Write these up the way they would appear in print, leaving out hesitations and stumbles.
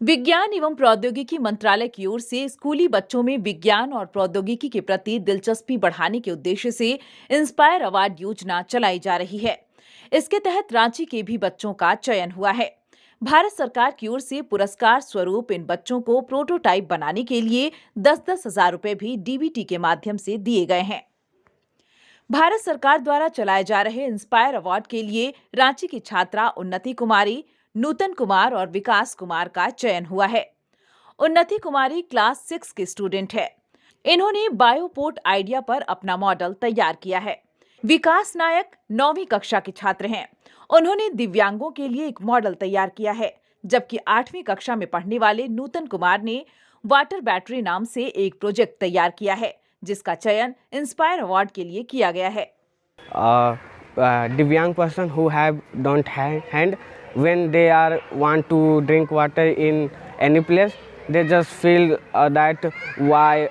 विज्ञान एवं प्रौद्योगिकी मंत्रालय की ओर से स्कूली बच्चों में विज्ञान और प्रौद्योगिकी के प्रति दिलचस्पी बढ़ाने के उद्देश्य से इंस्पायर अवार्ड योजना चलाई जा रही है। इसके तहत रांची के भी बच्चों का चयन हुआ है। भारत सरकार की ओर से पुरस्कार स्वरूप इन बच्चों को प्रोटोटाइप बनाने के लिए 10-10 हजार रुपए भी डीबीटी के माध्यम से दिए गए हैं। भारत सरकार द्वारा चलाए जा रहे इंस्पायर अवार्ड के लिए रांची की छात्रा उन्नति कुमारी, नूतन कुमार और विकास कुमार का चयन हुआ है। उन्नति कुमारी क्लास 6 की स्टूडेंट है। इन्होंने बायोपोर्ट आइडिया पर अपना मॉडल तैयार किया है। विकास नायक 9वीं कक्षा के छात्र हैं। उन्होंने दिव्यांगों के लिए एक मॉडल तैयार किया है, जबकि 8वीं कक्षा में पढ़ने वाले नूतन कुमार ने वाटर बैटरी नाम से एक प्रोजेक्ट तैयार किया है, जिसका चयन इंस्पायर अवार्ड के लिए किया गया है। Divyang person who have don't have hand, when they are want to drink water in any place, they just feel that why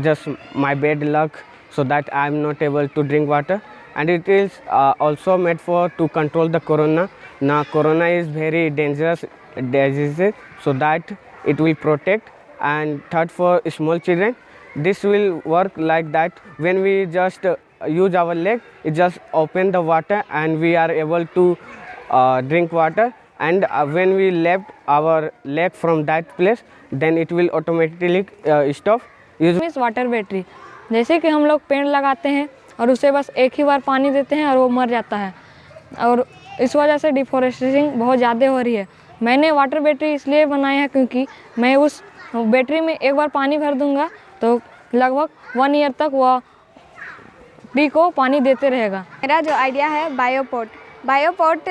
just my bad luck, so that I am not able to drink water. And it is also made for to control the corona. Now corona is very dangerous disease, so that it will protect. And third, for small children, this will work like that. When we just use our leg, it just open the water and we are able to drink water. And when we left our leg from that place, then it will automatically stop. इस water battery, जैसे कि हम लोग पेड़ लगाते हैं और उसे बस एक ही बार पानी देते हैं और वो मर जाता है, और इस वजह से डिफॉरेस्टेशन बहुत ज़्यादा हो रही है। मैंने वाटर बैटरी इसलिए बनाई है क्योंकि मैं उस बैटरी में एक बार पानी भर दूंगा तो लगभग 1 ईयर तक वह ट्री को पानी देते रहेगा। मेरा जो आइडिया है बायोपोर्ट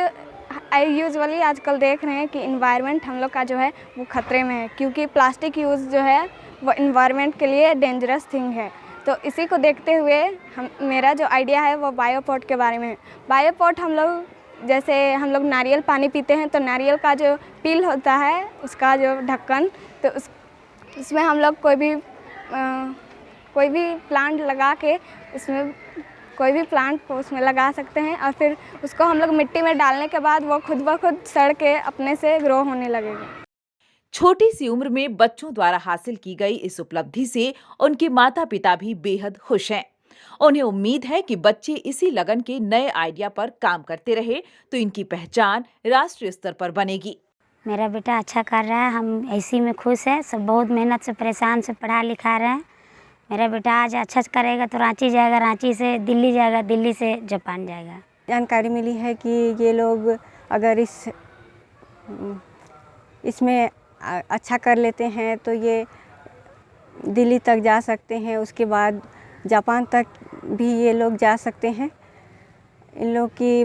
यूजुअली आजकल देख रहे हैं कि इन्वायरमेंट हम लोग का जो है वो खतरे में है, क्योंकि प्लास्टिक यूज़ जो है वो इन्वायरमेंट के लिए डेंजरस थिंग है। तो इसी को देखते हुए मेरा जो आइडिया है वो बायोपोर्ट के बारे में है। बायोपोर्ट जैसे हम लोग नारियल पानी पीते हैं तो नारियल का जो पील होता है उसका जो ढक्कन, तो उसमें हम लोग कोई भी प्लांट लगा के उसमें कोई भी प्लांट को उसमें लगा सकते हैं, और फिर उसको हम लोग मिट्टी में डालने के बाद वो खुद ब खुद सड़ के अपने से ग्रो होने लगेगा। छोटी सी उम्र में बच्चों द्वारा हासिल की गई इस उपलब्धि से उनके माता पिता भी बेहद खुश हैं। उन्हें उम्मीद है कि बच्चे इसी लगन के नए आइडिया पर काम करते रहे तो इनकी पहचान राष्ट्रीय स्तर पर बनेगी। मेरा बेटा अच्छा कर रहा है, हम इसी में खुश है। सब बहुत मेहनत से परेशान से पढ़ा लिखा रहे हैं। मेरा बेटा आज अच्छा करेगा तो रांची जाएगा, रांची से दिल्ली जाएगा, दिल्ली से जापान जाएगा। जानकारी मिली है कि ये लोग अगर इसमें अच्छा कर लेते हैं तो ये दिल्ली तक जा सकते हैं, उसके बाद जापान तक भी ये लोग जा सकते हैं। इन लोग की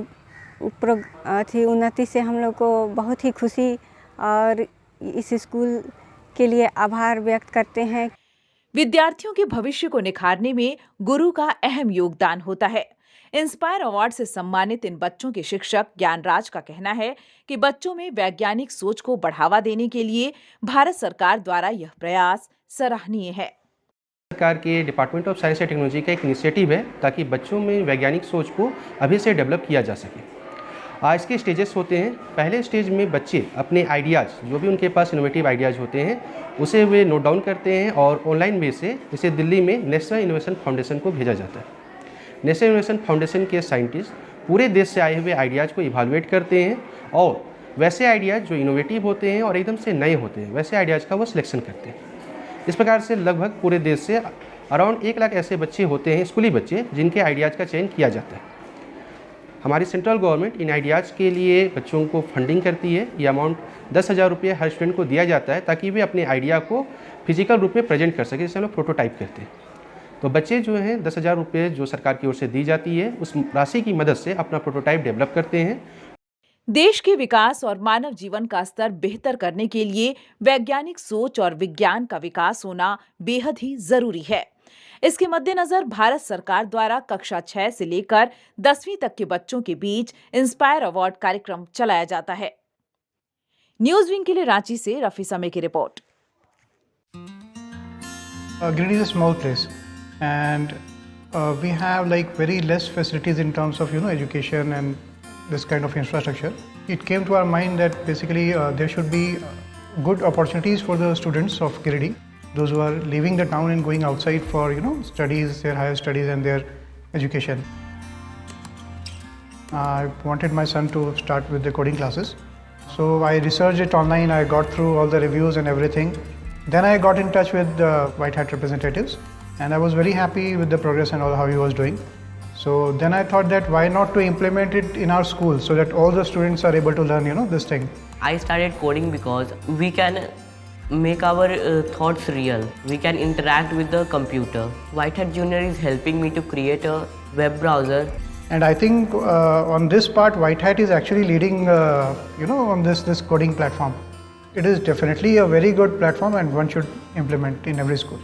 उन्नति से हम लोग को बहुत ही खुशी और इस स्कूल के लिए आभार व्यक्त करते हैं। विद्यार्थियों के भविष्य को निखारने में गुरु का अहम योगदान होता है। इंस्पायर अवार्ड से सम्मानित इन बच्चों के शिक्षक ज्ञानराज का कहना है कि बच्चों में वैज्ञानिक सोच को बढ़ावा देने के लिए भारत सरकार द्वारा यह प्रयास सराहनीय है। सरकार के department of science and technology का एक इनिशिएटिव है ताकि बच्चों में वैज्ञानिक सोच को अभी से डेवलप किया जा सके। आज के स्टेजेस होते हैं। पहले स्टेज में बच्चे अपने आइडियाज़, जो भी उनके पास इनोवेटिव आइडियाज़ होते हैं, उसे वे नोट डाउन करते हैं और ऑनलाइन वे से इसे दिल्ली में नेशनल इनोवेशन फाउंडेशन को भेजा जाता है। नेशनल इनोवेशन फाउंडेशन के साइंटिस्ट पूरे देश से आए हुए आइडियाज़ को इवालुएट करते हैं और वैसे आइडियाज़ जो इनोवेटिव होते हैं और एकदम से नए होते हैं, वैसे आइडियाज़ का वो सिलेक्शन करते हैं। इस प्रकार से लगभग पूरे देश से अराउंड 1 लाख ऐसे बच्चे होते हैं, स्कूली बच्चे, जिनके आइडियाज़ का चयन किया जाता है। हमारी सेंट्रल गवर्नमेंट इन आइडियाज़ के लिए बच्चों को फंडिंग करती है। ये अमाउंट 10,000 रुपये हर स्टूडेंट को दिया जाता है ताकि वे अपने आइडिया को फिजिकल रूप में प्रेजेंट कर सके, जिसे हम लोग प्रोटोटाइप कहते हैं। तो बच्चे जो हैं 10,000 रुपये जो सरकार की ओर से दी जाती है, उस राशि की मदद से अपना प्रोटोटाइप डेवलप करते हैं। देश के विकास और मानव जीवन का स्तर बेहतर करने के लिए वैज्ञानिक सोच और विज्ञान का विकास होना बेहद ही जरूरी है। इसके मद्देनजर भारत सरकार द्वारा कक्षा 6 से लेकर 10वीं तक के बच्चों के बीच इंस्पायर अवार्ड कार्यक्रम चलाया जाता है। न्यूज विंग के लिए रांची से रफी समय की report. Giridih is a small place, and we have like very less facilities in terms of education and this kind of infrastructure. It came to our mind that basically there should be good opportunities for the students of Giridih, those who are leaving the town and going outside for studies, their higher studies and their education. I wanted my son to start with the coding classes, so I researched it online. I got through all the reviews and everything. Then I got in touch with the White Hat representatives, and I was very happy with the progress and all how he was doing. So then I thought that why not to implement it in our school so that all the students are able to learn this thing. I started coding because we can make our thoughts real. We can interact with the computer. White Hat Junior is helping me to create a web browser. And I think on this part, White Hat is actually leading, on this coding platform. It is definitely a very good platform and one should implement in every school.